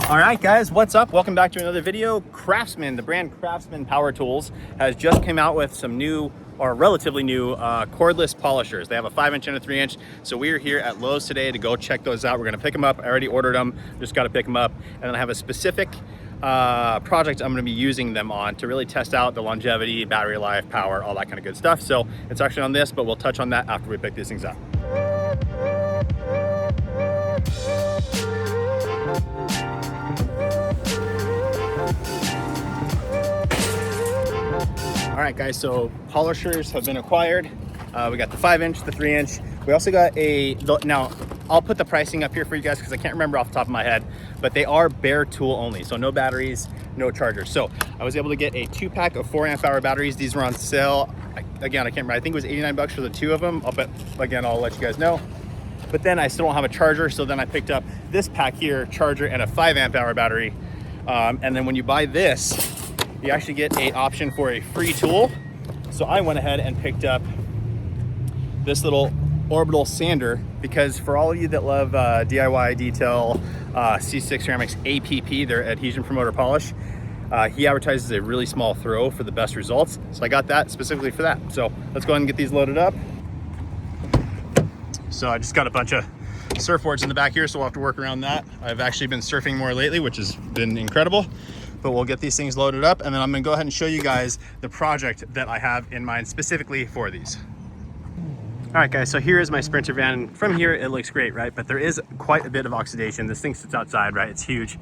All right, guys, what's up? Welcome back to another video. Craftsman, the brand Craftsman Power Tools, has just came out with some new, or relatively new, cordless polishers. They have a 5-inch and a 3-inch. So we are here at Lowe's today to go check those out. We're gonna pick them up. I already ordered them, just gotta pick them up. And then I have a specific project I'm gonna be using them on to really test out the longevity, battery life, power, all that kind of good stuff. So it's actually on this, but we'll touch on that after we pick these things up. All right, guys, so polishers have been acquired. We got the 5-inch, the 3-inch. We also got now I'll put the pricing up here for you guys because I can't remember off the top of my head, but they are bare tool only. So no batteries, no chargers. So I was able to get a 2-pack of 4-amp-hour batteries. These were on sale. Again, I can't remember. I think it was 89 bucks for the 2 of them. Again, I'll let you guys know. But then I still don't have a charger. So then I picked up this pack here, charger and a 5-amp-hour battery. And then when you buy this, you actually get an option for a free tool. So I went ahead and picked up this little orbital sander because for all of you that love DIY detail, C6 Ceramics APP, their adhesion promoter polish, he advertises a really small throw for the best results. So I got that specifically for that. So let's go ahead and get these loaded up. So I just got a bunch of surfboards in the back here, so we'll have to work around that. I've actually been surfing more lately, which has been incredible. But we'll get these things loaded up, and then I'm gonna go ahead and show you guys the project that I have in mind specifically for these. All right, guys, so here is my Sprinter van. From here, it looks great, right? But there is quite a bit of oxidation. This thing sits outside, right? It's huge.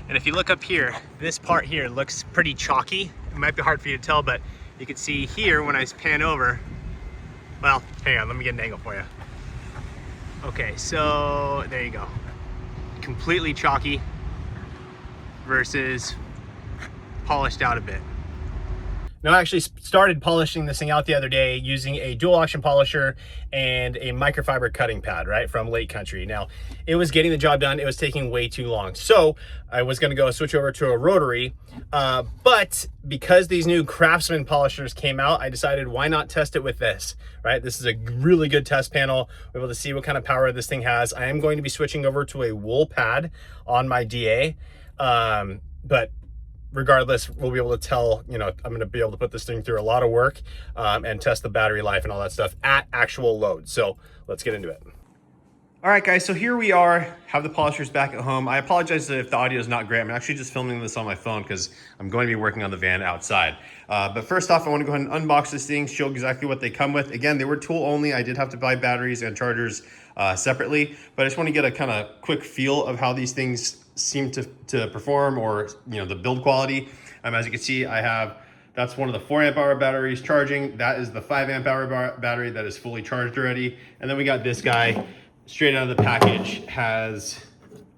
And if you look up here, this part here looks pretty chalky. It might be hard for you to tell, but you can see here when I pan over, well, hang on, let me get an angle for you. Okay, so there you go. Completely chalky versus polished out a bit. Now I actually started polishing this thing out the other day using a dual action polisher and a microfiber cutting pad, right, from Lake Country. Now it was getting the job done. It was taking way too long. So I was gonna go switch over to a rotary, but because these new Craftsman polishers came out, I decided why not test it with this, right? This is a really good test panel. We're able to see what kind of power this thing has. I am going to be switching over to a wool pad on my DA. But regardless, we'll be able to tell, I'm going to be able to put this thing through a lot of work and test the battery life and all that stuff at actual load. So let's get into it. All right, guys, so here we are, have the polishers back at home. I apologize if the audio is not great. I'm actually just filming this on my phone because I'm going to be working on the van outside. But first off, I want to go ahead and unbox this thing, show exactly what they come with. Again, they were tool only. I did have to buy batteries and chargers separately, but I just want to get a kind of quick feel of how these things seem to perform, or the build quality. As you can see, that's one of the 4-amp-hour batteries charging. That is the 5-amp-hour battery that is fully charged already. And then we got this guy straight out of the package, has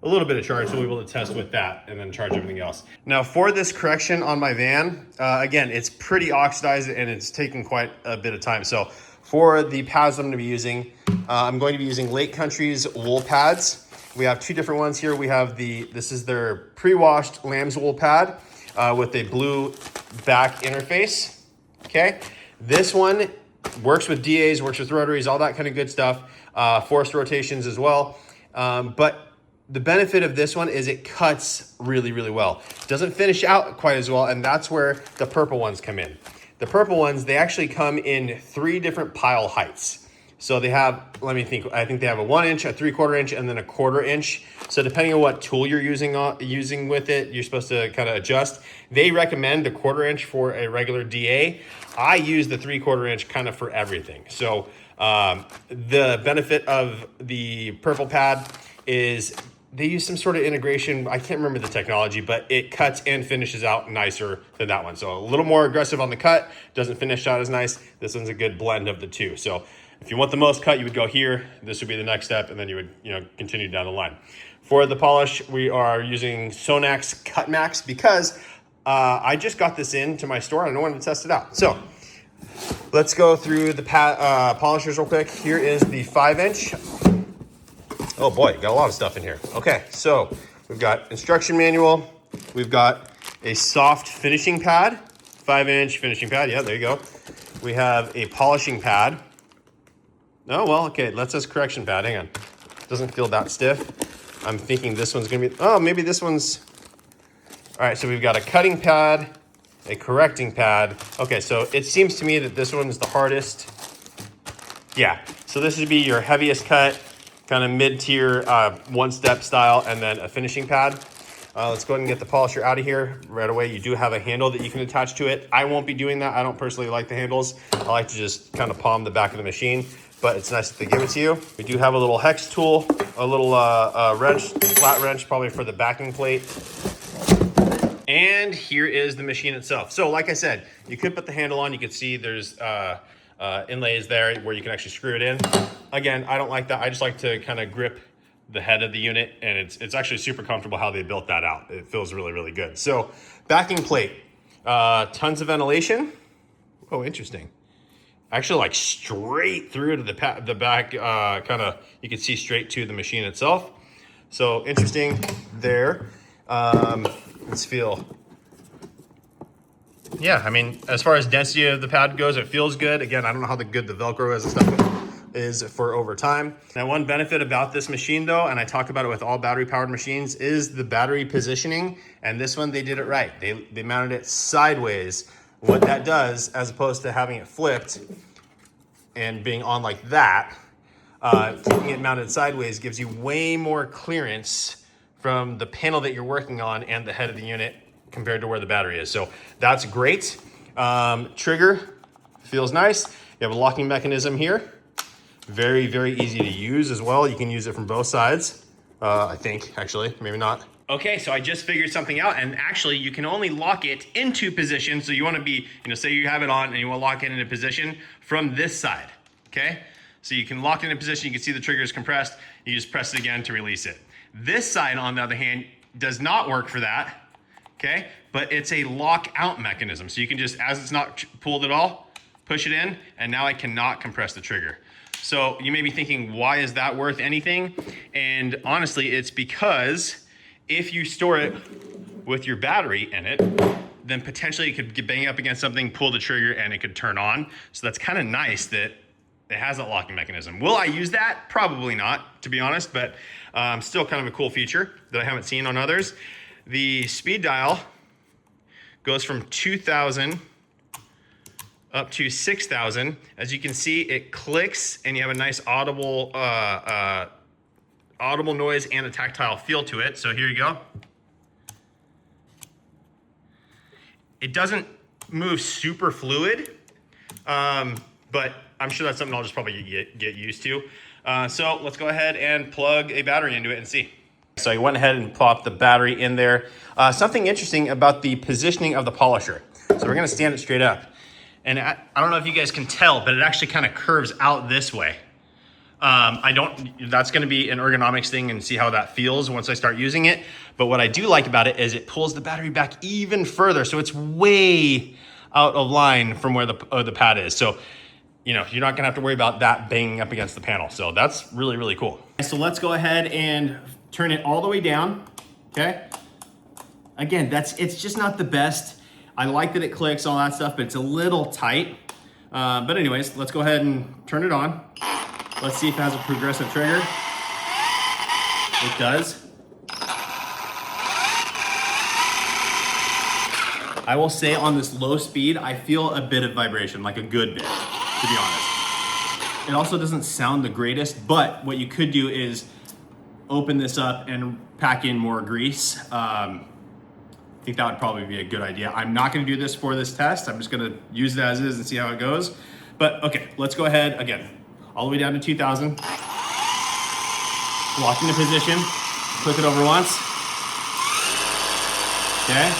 a little bit of charge, so we'll be able to test with that and then charge everything else. Now for this correction on my van, again, it's pretty oxidized and it's taking quite a bit of time. So for the pads I'm going to be using, I'm going to be using Lake Country's wool pads. We have 2 different ones here. We have this is their pre-washed lamb's wool pad with a blue back interface, okay? This one works with DAs, works with rotaries, all that kind of good stuff, forced rotations as well. But the benefit of this one is it cuts really, really well. It doesn't finish out quite as well, and that's where the purple ones come in. The purple ones, they actually come in 3 different pile heights. So they have, I think they have a 1-inch, a 3/4 inch, and then a 1/4 inch. So depending on what tool you're using with it, you're supposed to kind of adjust. They recommend the 1/4 inch for a regular DA. I use the 3/4 inch kind of for everything. So the benefit of the purple pad is they use some sort of integration. I can't remember the technology, but it cuts and finishes out nicer than that one. So a little more aggressive on the cut, doesn't finish out as nice. This one's a good blend of the two. So if you want the most cut, you would go here. This would be the next step, and then you would continue down the line. For the polish, we are using Sonak's Cut Max because I just got this into my store and I wanted to test it out. So let's go through the polishers real quick. Here is the 5-inch. Oh boy, got a lot of stuff in here. Okay, so we've got instruction manual. We've got a soft finishing pad, 5-inch finishing pad. Yeah, there you go. We have a polishing pad. Oh, well, okay, that says correction pad. Hang on. Doesn't feel that stiff. I'm thinking this one's gonna be, oh, maybe this one's, all right, so we've got a cutting pad, a correcting pad. Okay, so it seems to me that this one's the hardest. Yeah, so this would be your heaviest cut, kind of mid-tier, one-step style, and then a finishing pad. Let's go ahead and get the polisher out of here right away. You do have a handle that you can attach to it. I won't be doing that. I don't personally like the handles. I like to just kind of palm the back of the machine, but it's nice that they give it to you. We do have a little hex tool, a little wrench, flat wrench, probably for the backing plate. And here is the machine itself. So like I said, you could put the handle on. You could see there's inlays there where you can actually screw it in. Again, I don't like that. I just like to kind of grip the head of the unit, and it's actually super comfortable how they built that out. It feels really, really good. So backing plate, tons of ventilation. Oh, interesting. Actually, like straight through to the back, kind of, you can see straight to the machine itself. So interesting there. Let's feel. Yeah, I mean, as far as density of the pad goes, it feels good. Again, I don't know how good the Velcro is and stuff is for over time. Now, one benefit about this machine though, and I talk about it with all battery powered machines, is the battery positioning. And this one, they did it right. They mounted it sideways. What that does, as opposed to having it flipped and being on like that, keeping it mounted sideways gives you way more clearance from the panel that you're working on and the head of the unit compared to where the battery is. So that's great. Trigger feels nice. You have a locking mechanism here. Very, very easy to use as well. You can use it from both sides, I think, actually, maybe not. Okay, so I just figured something out, and actually you can only lock it into position. So you wanna be, say you have it on and you wanna lock it into position from this side, okay? So you can lock it into position, you can see the trigger is compressed, you just press it again to release it. This side, on the other hand, does not work for that, okay? But it's a lock out mechanism. So you can just, as it's not pulled at all, push it in, and now I cannot compress the trigger. So you may be thinking, why is that worth anything? And honestly, it's because if you store it with your battery in it, then potentially it could bang up against something, pull the trigger, and it could turn on. So that's kind of nice that it has that locking mechanism. Will I use that? Probably not, to be honest, but still kind of a cool feature that I haven't seen on others. The speed dial goes from 2,000 up to 6,000. As you can see, it clicks and you have a nice audible noise and a tactile feel to it. So here you go. It doesn't move super fluid, but I'm sure that's something I'll just probably get used to. So let's go ahead and plug a battery into it and see. So I went ahead and popped the battery in there. Something interesting about the positioning of the polisher. So we're gonna stand it straight up. And I don't know if you guys can tell, but it actually kind of curves out this way. That's gonna be an ergonomics thing and see how that feels once I start using it. But what I do like about it is it pulls the battery back even further. So it's way out of line from where the pad is. So, you're not gonna have to worry about that banging up against the panel. So that's really, really cool. So let's go ahead and turn it all the way down, okay? Again, it's just not the best. I like that it clicks, all that stuff, but it's a little tight. But anyways, let's go ahead and turn it on. Let's see if it has a progressive trigger. It does. I will say on this low speed, I feel a bit of vibration, like a good bit, to be honest. It also doesn't sound the greatest, but what you could do is open this up and pack in more grease. I think that would probably be a good idea. I'm not gonna do this for this test. I'm just gonna use it as is and see how it goes. But okay, let's go ahead again. All the way down to 2,000. Lock into position, click it over once. Okay.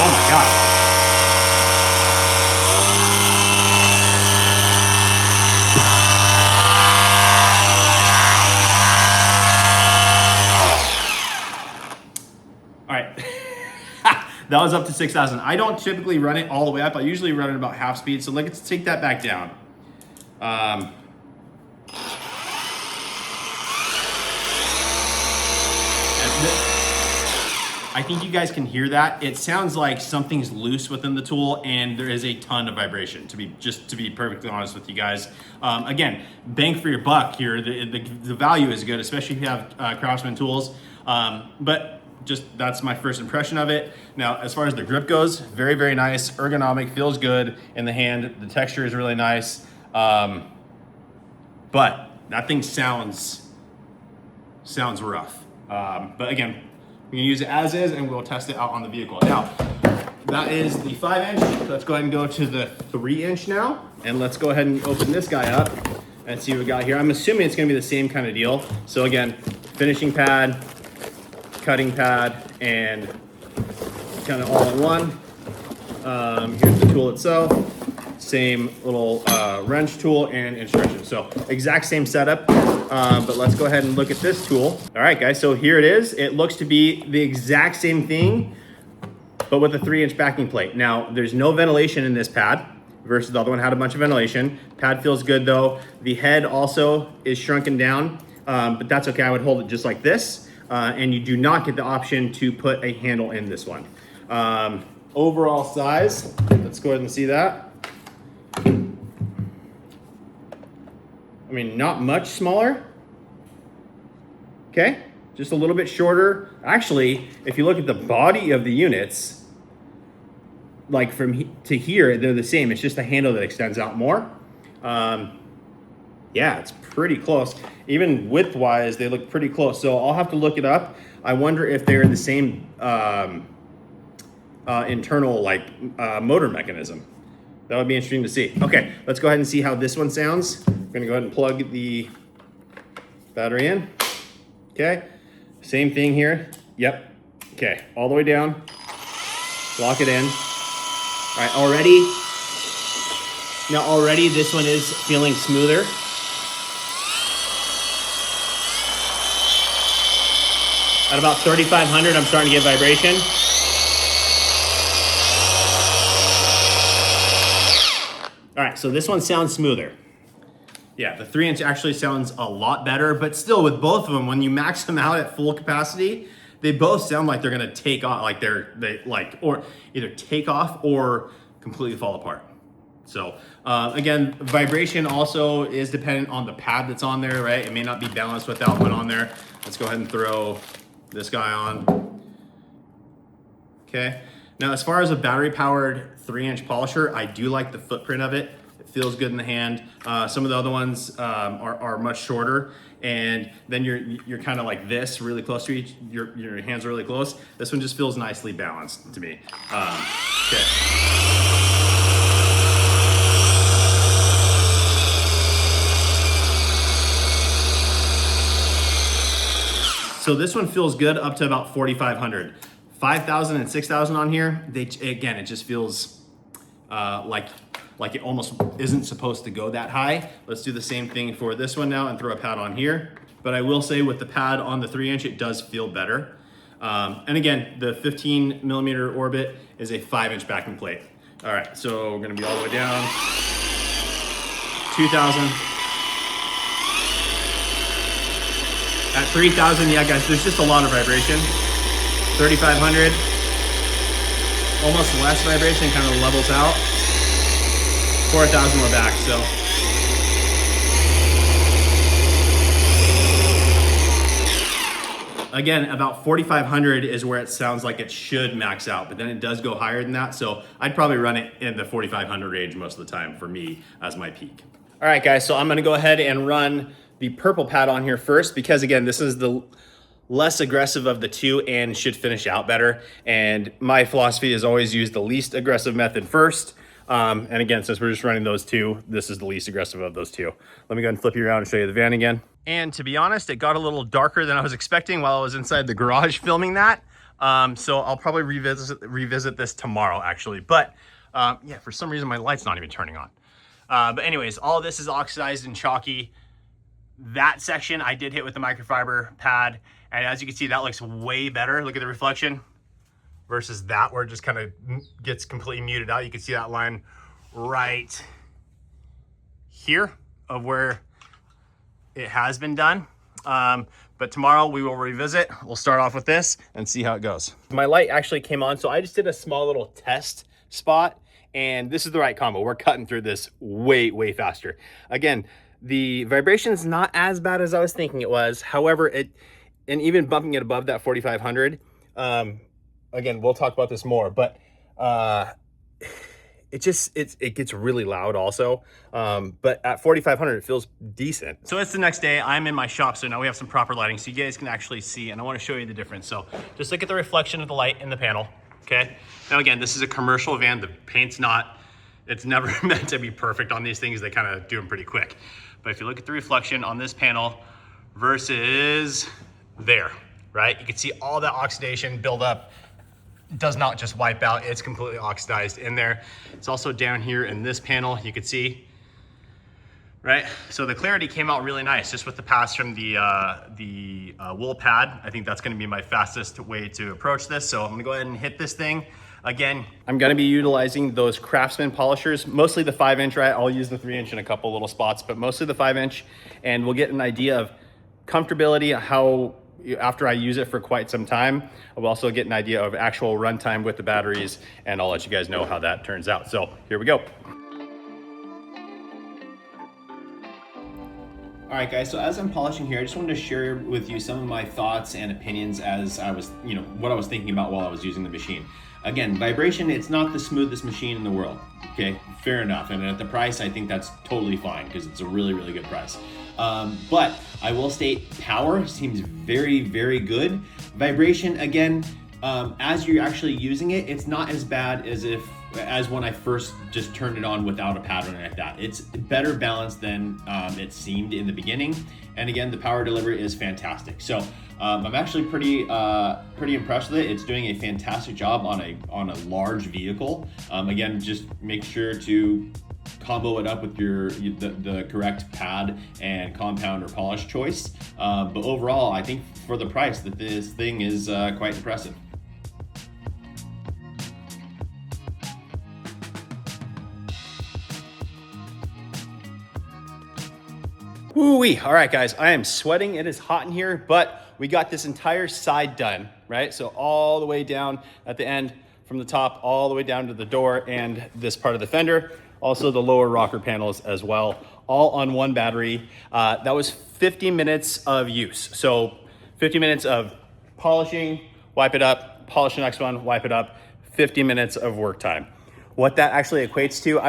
Oh my God. All right, that was up to 6,000. I don't typically run it all the way up. I usually run it about half speed. So let's take that back down. I think you guys can hear that. It sounds like something's loose within the tool, and there is a ton of vibration, to be perfectly honest with you guys. Again, bang for your buck here. The value is good, especially if you have Craftsman tools. But just that's my first impression of it. Now, as far as the grip goes, very, very nice, ergonomic, feels good in the hand. The texture is really nice. But that thing sounds rough. But again, we can use it as is, and we'll test it out on the vehicle. Now, that is the 5-inch. Let's go ahead and go to the 3-inch now, and let's go ahead and open this guy up and see what we got here. I'm assuming it's gonna be the same kind of deal. So again, finishing pad, cutting pad, and kind of all in one. Here's the tool itself. Same little wrench tool and instructions. So exact same setup, but let's go ahead and look at this tool. All right, guys, so here it is. It looks to be the exact same thing, but with a 3-inch backing plate. Now, there's no ventilation in this pad versus the other one had a bunch of ventilation. Pad feels good though. The head also is shrunken down, but that's okay. I would hold it just like this, and you do not get the option to put a handle in this one. Overall size, let's go ahead and see that. I mean, not much smaller. Okay, just a little bit shorter. Actually, if you look at the body of the units, like from to here, they're the same. It's just the handle that extends out more. Yeah, it's pretty close. Even width-wise, they look pretty close. So I'll have to look it up. I wonder if they're the same internal motor mechanism. That would be interesting to see. Okay, let's go ahead and see how this one sounds. We're gonna go ahead and plug the battery in. Okay, same thing here. Yep, okay, all the way down. Lock it in. All right, already this one is feeling smoother. At about 3,500, I'm starting to get vibration. All right, so this one sounds smoother. Yeah, the 3-inch actually sounds a lot better, but still with both of them, when you max them out at full capacity, they both sound like they're gonna take off, or either take off or completely fall apart. So again, vibration also is dependent on the pad that's on there, right? It may not be balanced without one on there. Let's go ahead and throw this guy on. Okay. Now, as far as a battery-powered 3-inch polisher, I do like the footprint of it. It feels good in the hand. Some of the other ones are much shorter, and then you're kind of like this, really close to each. Your hands are really close. This one just feels nicely balanced to me. Okay. So this one feels good up to about 4,500. 5,000 and 6,000 on here, again, it just feels like it almost isn't supposed to go that high. Let's do the same thing for this one now and throw a pad on here. But I will say with the pad on the 3-inch, it does feel better. And again, the 15mm orbit is a 5-inch backing plate. All right, so we're gonna be all the way down. 2,000. At 3,000, yeah guys, there's just a lot of vibration. 3,500, almost less vibration, kind of levels out. 4,000 we're back, so. Again, about 4,500 is where it sounds like it should max out, but then it does go higher than that. So I'd probably run it in the 4,500 range most of the time for me as my peak. All right guys, so I'm gonna go ahead and run the purple pad on here first, because again, this is the less aggressive of the two and should finish out better. And my philosophy is always use the least aggressive method first. And again, since we're just running those two, this is the least aggressive of those two. Let me go ahead and flip you around and show you the van again. And to be honest, it got a little darker than I was expecting while I was inside the garage filming that. So I'll probably revisit this tomorrow actually. But yeah, for some reason my light's not even turning on. But anyways, all this is oxidized and chalky. That section I did hit with the microfiber pad. And as you can see, that looks way better. Look at the reflection versus that where it just kind of gets completely muted out. You can see that line right here of where it has been done. But But tomorrow we will revisit. We'll start off with this and see how it goes. My light actually came on, so I just did a small little test spot, and this is the right combo. We're cutting through this way, way faster. Again, the vibration is not as bad as I was thinking it was. However, and even bumping it above that 4,500, again, we'll talk about this more, but it gets really loud also. But at 4,500, it feels decent. So it's the next day. I'm in my shop, so now we have some proper lighting so you guys can actually see, and I want to show you the difference. So just look at the reflection of the light in the panel, okay? Now again, this is a commercial van. The paint's not, it's never meant to be perfect on these things. They kind of do them pretty quick. But if you look at the reflection on this panel versus there, right? You can see all that oxidation build up. Does not just wipe out, it's completely oxidized in there. It's also down here in this panel, you can see, right? So the clarity came out really nice just with the pass from the wool pad. I think that's gonna be my fastest way to approach this. So I'm gonna go ahead and hit this thing. Again, I'm gonna be utilizing those Craftsman polishers, mostly the 5-inch, right? I'll use the 3-inch in a couple little spots, but mostly the 5-inch, and we'll get an idea of comfortability, how after I use it for quite some time, I'll also get an idea of actual runtime with the batteries, and I'll let you guys know how that turns out. So here we go. All right, guys, so as I'm polishing here, I just wanted to share with you some of my thoughts and opinions as I was, what I was thinking about while I was using the machine. Again, vibration, it's not the smoothest machine in the world, okay? Fair enough, and at the price, I think that's totally fine because it's a really, really good price. But I will state power seems very, very good. Vibration, again, as you're actually using it, it's not as bad as when I first just turned it on without a pattern like that. It's better balanced than it seemed in the beginning. And again, the power delivery is fantastic. So I'm actually pretty impressed with it. It's doing a fantastic job on a large vehicle. Again, just make sure to combo it up with the correct pad and compound or polish choice. But overall, I think for the price that this thing is quite impressive. Woo-wee. All right, guys, I am sweating. It is hot in here, but we got this entire side done, right? So all the way down at the end from the top, all the way down to the door and this part of the fender. Also the lower rocker panels as well, all on one battery. That was 50 minutes of use. So 50 minutes of polishing, wipe it up, polish the next one, wipe it up, 50 minutes of work time. What that actually equates to,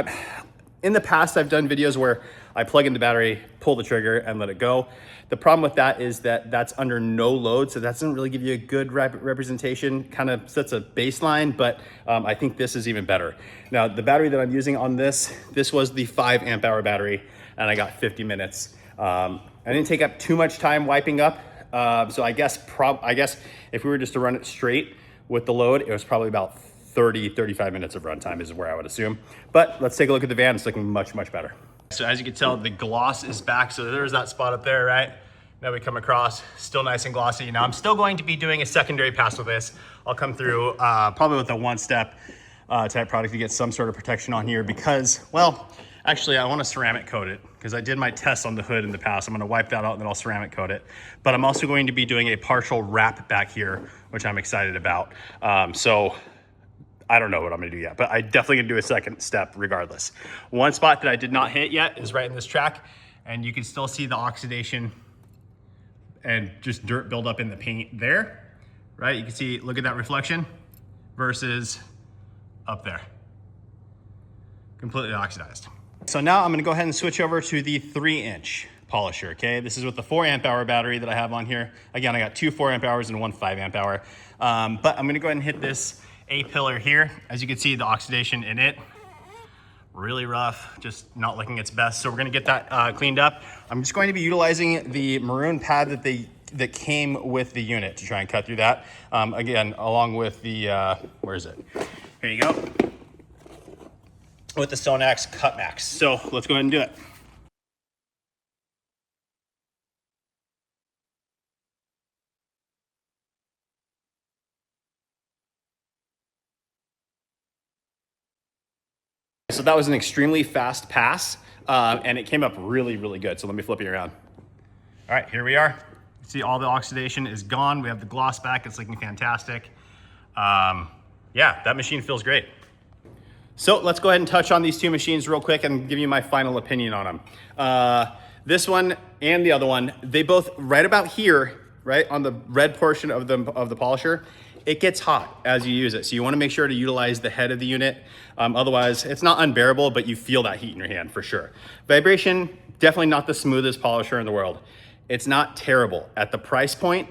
in the past, I've done videos where I plug in the battery, pull the trigger and let it go. The problem with that is that that's under no load, so that doesn't really give you a good representation, kind of sets a baseline, but I think this is even better. Now, the battery that I'm using on this was the 5 amp hour battery, and I got 50 minutes. I didn't take up too much time wiping up, so I guess if we were just to run it straight with the load, it was probably about 35 minutes of runtime is where I would assume. But let's take a look at the van. It's looking much, much better. So as you can tell, the gloss is back. So there's that spot up there, right? Now we come across, still nice and glossy. Now I'm still going to be doing a secondary pass with this. I'll come through probably with a 1-step type product to get some sort of protection on here because, well, actually I want to ceramic coat it because I did my test on the hood in the past. I'm going to wipe that out and then I'll ceramic coat it. But I'm also going to be doing a partial wrap back here, which I'm excited about. So I don't know what I'm gonna do yet, but I definitely gonna do a second step regardless. One spot that I did not hit yet is right in this track, and you can still see the oxidation and just dirt build up in the paint there, right? You can see, look at that reflection versus up there. Completely oxidized. So now I'm gonna go ahead and switch over to the 3-inch polisher, okay? This is with the 4 amp hour battery that I have on here. Again, I got 2 4 amp hours and 1 5 amp hour. But I'm gonna go ahead and hit this A-pillar here. As you can see, the oxidation in it, really rough, just not looking its best. So we're gonna get that cleaned up. I'm just going to be utilizing the maroon pad that came with the unit to try and cut through that. Again, along with the, where is it? Here you go. With the Stoneaxe Cut Max. So let's go ahead and do it. So that was an extremely fast pass, and it came up really, really good. So let me flip you around. All right, here we are. See, all the oxidation is gone. We have the gloss back. It's looking fantastic. Yeah, that machine feels great. So let's go ahead and touch on these two machines real quick and give you my final opinion on them. This one and the other one, they both right about here, right on the red portion of the polisher, it gets hot as you use it. So you want to make sure to utilize the head of the unit. Otherwise, it's not unbearable, but you feel that heat in your hand for sure. Vibration, definitely not the smoothest polisher in the world. It's not terrible. At the price point,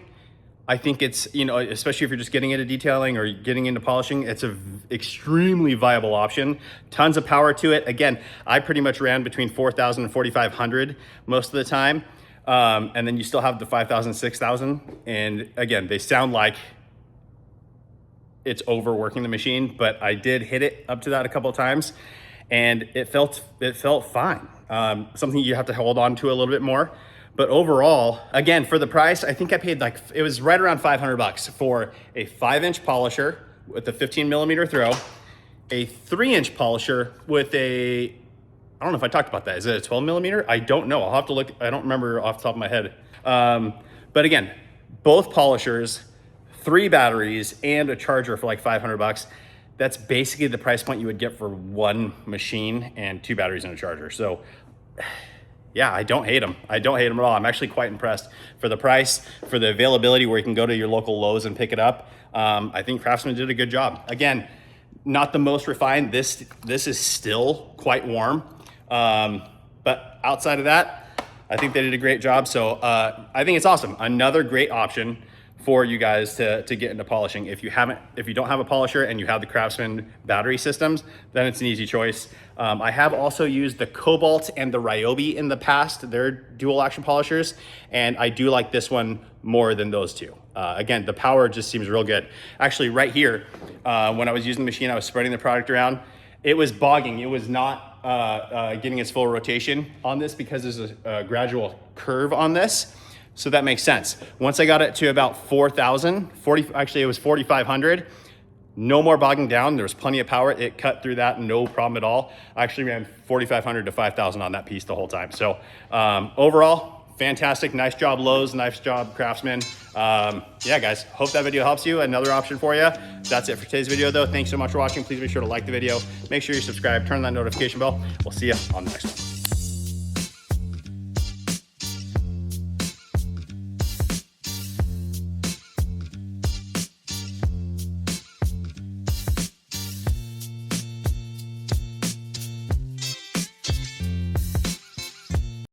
I think it's, you know, especially if you're just getting into detailing or getting into polishing, it's an extremely viable option. Tons of power to it. Again, I pretty much ran between 4,000 and 4,500 most of the time. And then you still have the 5,000, 6,000. And again, they sound like it's overworking the machine, but I did hit it up to that a couple of times and it felt fine. Something you have to hold on to a little bit more. But overall, again, for the price, I think I paid like, it was right around 500 bucks for a 5-inch polisher with a 15 millimeter throw, a 3-inch polisher with a, I don't know if I talked about that. Is it a 12 millimeter? I don't know. I'll have to look. I don't remember off the top of my head. But again, both polishers, 3 batteries and a charger for like 500 bucks. That's basically the price point you would get for one machine and 2 batteries and a charger. So yeah, I don't hate them. I don't hate them at all. I'm actually quite impressed for the price, for the availability where you can go to your local Lowe's and pick it up. I think Craftsman did a good job. Again, not the most refined. This is still quite warm. But outside of that, I think they did a great job. So I think it's awesome. Another great option for you guys to get into polishing. If you don't have a polisher and you have the Craftsman battery systems, then it's an easy choice. I have also used the Cobalt and the Ryobi in the past. They're dual action polishers, and I do like this one more than those two. Again, the power just seems real good. Actually, right here, when I was using the machine, I was spreading the product around. It was bogging. It was not getting its full rotation on this because there's a gradual curve on this. So that makes sense. Once I got it to about 4,000, actually it was 4,500, no more bogging down. There was plenty of power. It cut through that, no problem at all. I actually ran 4,500 to 5,000 on that piece the whole time. So overall, fantastic. Nice job, Lowe's. Nice job, Craftsman. Yeah, guys, hope that video helps you. Another option for you. That's it for today's video, though. Thanks so much for watching. Please be sure to like the video. Make sure you subscribe. Turn on that notification bell. We'll see you on the next one.